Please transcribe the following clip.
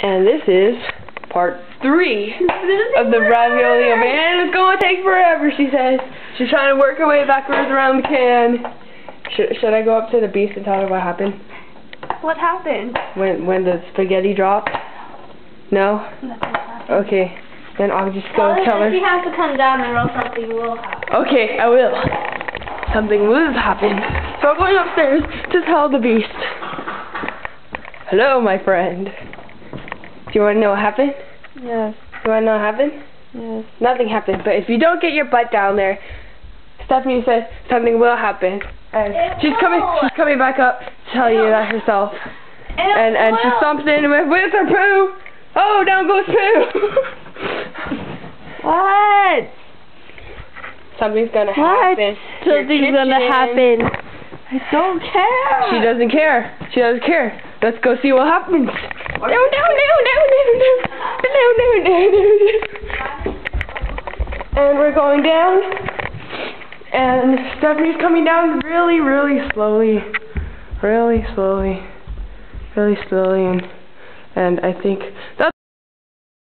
And this is part 3 of the ravioli oven. And it's going to take forever, she says. She's trying to work her way backwards around the can. Should I go up to the beast and tell her what happened? What happened? When the spaghetti dropped? No? Nothing happened. Okay. Then I'll just go tell her. She has to come down or else something will happen. Okay, I will. Something will happen. So I'm going upstairs to tell the beast. Hello, my friend. Do you want to know what happened? Yes. You want to know what happened? Yes. Nothing happened, but if you don't get your butt down there, Stephanie says something will happen. And she's coming back up to tell you that herself. And she stomps in with her poo. Oh, down goes poo. What? Something's gonna happen. Something's gonna happen. I don't care. She doesn't care. She doesn't care. Let's go see what happens. No. And we're going down. And Stephanie's coming down really slowly. Really slowly. And I think that's